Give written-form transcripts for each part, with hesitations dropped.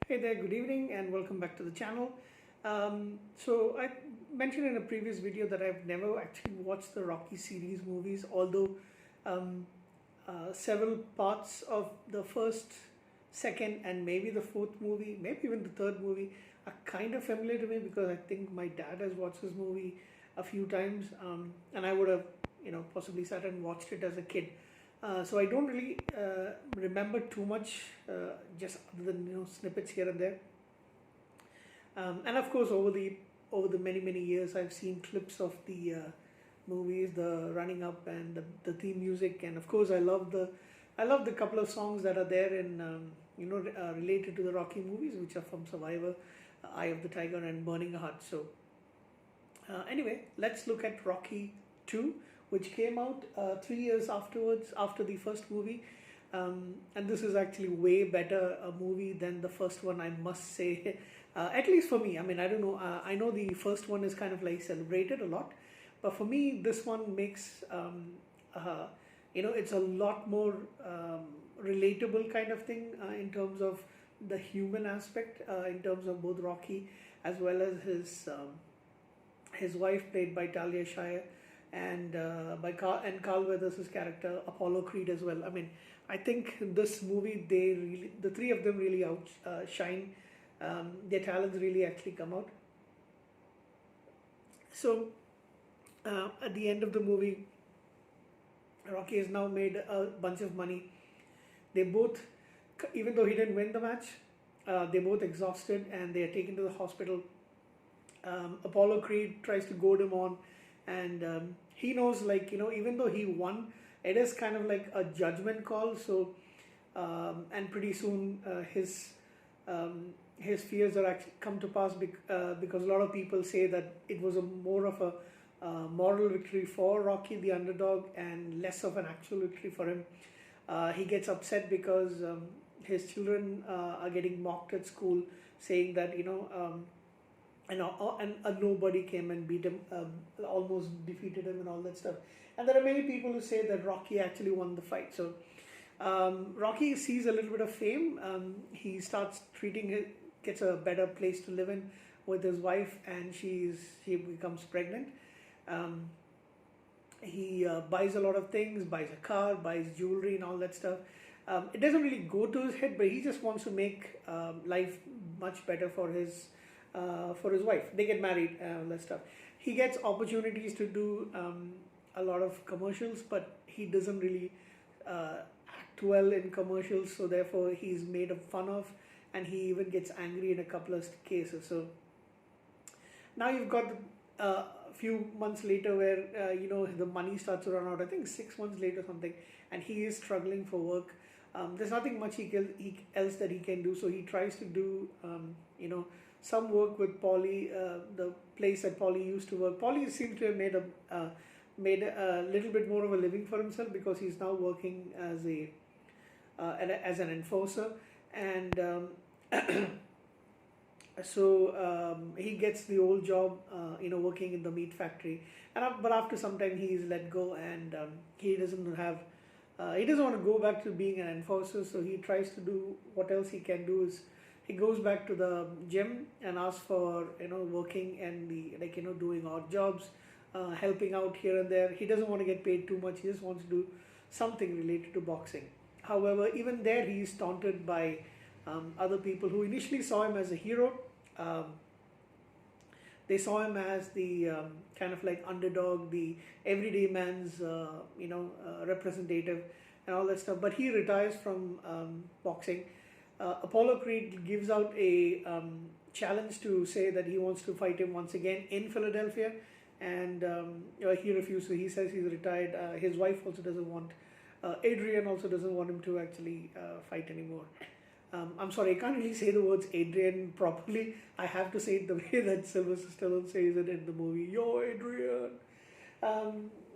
Hey there, good evening, and welcome back to the channel. So I mentioned in a previous video that I've never actually watched the Rocky series movies, although um, several parts of the first, second, and maybe the fourth movie, maybe even the third movie, are kind of familiar to me because I think my dad has watched this movie a few times, and I would have, possibly sat and watched it as a kid. So I don't really remember too much, just other than snippets here and there. And of course, over the many years, I've seen clips of the movies, the running up and the theme music, and of course, I love the couple of songs that are there in related to the Rocky movies, which are from Survivor, Eye of the Tiger, and Burning Heart. So anyway, let's look at Rocky 2, which came out 3 years afterwards, after the first movie. And this is actually way better a movie than the first one, I must say. At least for me. I mean, I don't know. I know the first one is kind of like celebrated a lot, but for me, this one makes it's a lot more relatable kind of thing in terms of the human aspect, in terms of both Rocky as well as his wife, played by Talia Shire, and Carl Weathers' character Apollo Creed as well. I mean, I think this movie, the three of them really outshine. Their talents really actually come out. So at the end of the movie, Rocky has now made a bunch of money. They both, even though he didn't win the match, they're both exhausted and they are taken to the hospital. Apollo Creed tries to goad him on, and he knows, like, even though he won, it is kind of like a judgment call. So, and pretty soon his fears are actually come to pass because a lot of people say that it was a more of a moral victory for Rocky, the underdog, and less of an actual victory for him. He gets upset because his children are getting mocked at school, saying that and a nobody came and beat him, almost defeated him, and all that stuff. And there are many people who say that Rocky actually won the fight. So Rocky sees a little bit of fame. He starts gets a better place to live in with his wife, and she becomes pregnant. Um, he buys a lot of things, buys a car, buys jewelry, and all that stuff. It doesn't really go to his head, but he just wants to make life much better for his wife. They get married, all that stuff. He gets opportunities to do a lot of commercials, but he doesn't really act well in commercials, so therefore he's made fun of, and he even gets angry in a couple of cases. So now you've got a few months later where the money starts to run out. I think 6 months later something, and he is struggling for work. There's nothing much else that he can do, so he tries to do some work with Polly, the place that Polly used to work. Polly seems to have made a little bit more of a living for himself because he's now working as an enforcer, and so he gets the old job, working in the meat factory. But after some time, he is let go, and he doesn't want to go back to being an enforcer. So he tries to do what else he can do is he goes back to the gym and asks for working and doing odd jobs, helping out here and there. He doesn't want to get paid too much. He just wants to do something related to boxing. However, even there, he is taunted by other people who initially saw him as a hero. Um, they saw him as the kind of like underdog, the everyday man's representative, and all that stuff. But he retires from boxing. Apollo Creed gives out a challenge to say that he wants to fight him once again in Philadelphia, and he refuses. He says he's retired. His wife also doesn't want. Adrian also doesn't want him to actually fight anymore. I'm sorry, I can't really say the words Adrian properly. I have to say it the way that Sylvester Stallone says it in the movie. Yo, Adrian!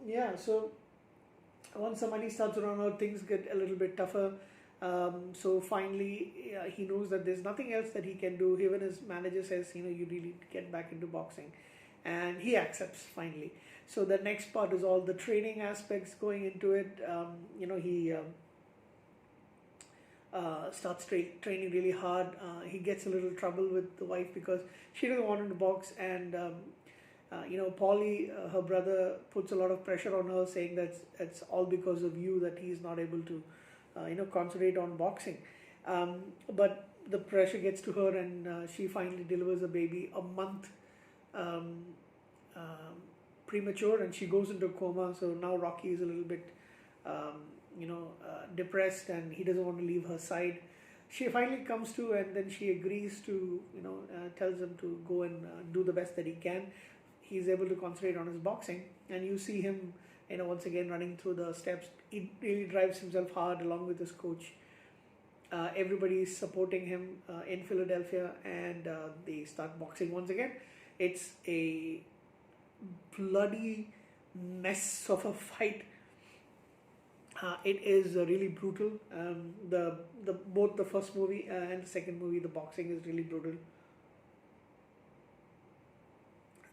Yeah, so once the money starts to run out, things get a little bit tougher. So finally, he knows that there's nothing else that he can do. Even his manager says, you really need to get back into boxing. And he accepts finally. So the next part is all the training aspects going into it. He starts training really hard. He gets a little trouble with the wife because she doesn't want him to box, and Paulie, her brother, puts a lot of pressure on her, saying that it's all because of you that he's not able to, concentrate on boxing. But the pressure gets to her, and she finally delivers a baby a month um, um, premature, and she goes into a coma. So now Rocky is a little bit, depressed, and he doesn't want to leave her side. She finally comes to, and then she agrees to, tells him to go and do the best that he can. He's able to concentrate on his boxing, and you see him, once again running through the steps. He really drives himself hard along with his coach. Everybody is supporting him in Philadelphia, and they start boxing once again. It's a bloody mess of a fight. It is really brutal. The both the first movie and the second movie, the boxing is really brutal.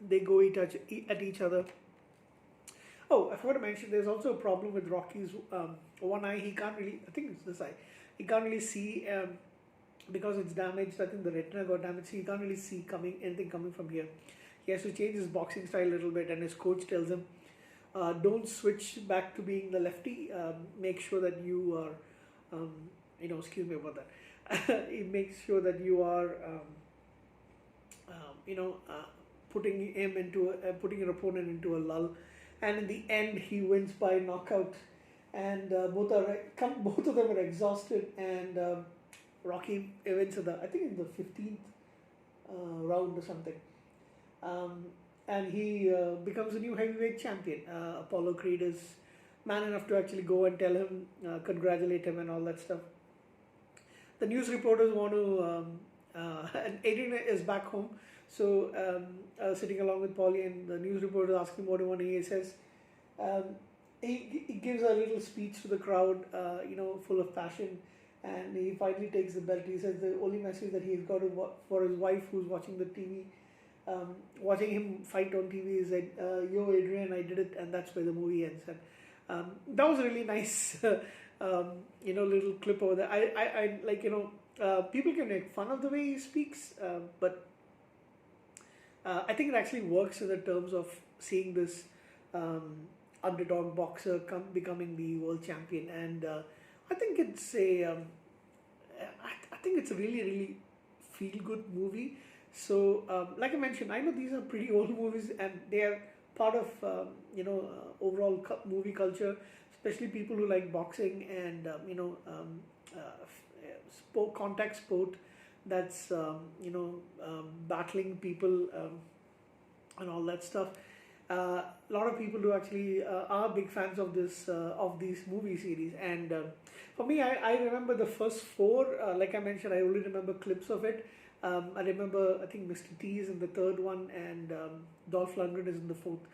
They go at each other. Oh, I forgot to mention, there's also a problem with Rocky's one eye. He can't really, I think it's this eye, he can't really see because it's damaged. I think the retina got damaged, so he can't really see anything coming from here. He has to change his boxing style a little bit, and his coach tells him, don't switch back to being the lefty. Make sure that you are, excuse me about that. He makes sure that you are, putting your opponent into a lull, and in the end he wins by knockout, and both of them are exhausted, and Rocky wins in I think in the 15th round or something, and he becomes a new heavyweight champion. Apollo Creed is man enough to actually go and tell him, congratulate him and all that stuff. The news reporters want to, and Adrian is back home. So sitting along with Paulie, and the news reporter asks him what do you want. He says, he gives a little speech to the crowd, full of passion, and he finally takes the belt. He says the only message that he's got for his wife who's watching the TV, watching him fight on TV, is that, yo Adrian, I did it, and that's where the movie ends. And that was a really nice, little clip over there. I like, people can make fun of the way he speaks, but I think it actually works in the terms of seeing this underdog boxer becoming the world champion, and I think it's a really really feel good movie. So like I mentioned, I know these are pretty old movies, and they are part of overall movie culture, especially people who like boxing and contact sport. That's battling people and all that stuff. A lot of people who actually are big fans of these movie series, and for me, I remember the first four. Like I mentioned, I only remember clips of it. I remember, I think Mr. T is in the third one, and Dolph Lundgren is in the fourth.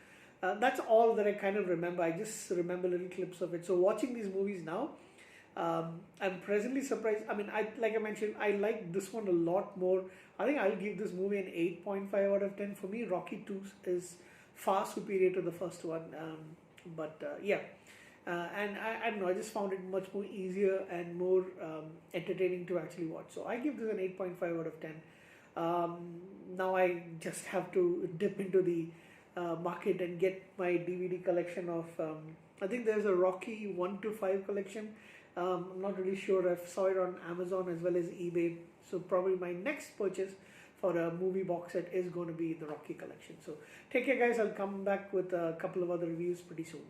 That's all that I kind of remember. I just remember little clips of it. So watching these movies now, I'm presently surprised. I mean, like I mentioned, I like this one a lot more. I think I'll give this movie an 8.5 out of 10. For me, Rocky 2 is far superior to the first one. And I don't know, I just found it much more easier and more entertaining to actually watch. So I give this an 8.5 out of 10. Now I just have to dip into the market and get my DVD collection of, I think there's a Rocky 1 to 5 collection. I'm not really sure. I saw it on Amazon as well as eBay. So probably my next purchase for a movie box set is going to be the Rocky collection. So take care guys. I'll come back with a couple of other reviews pretty soon.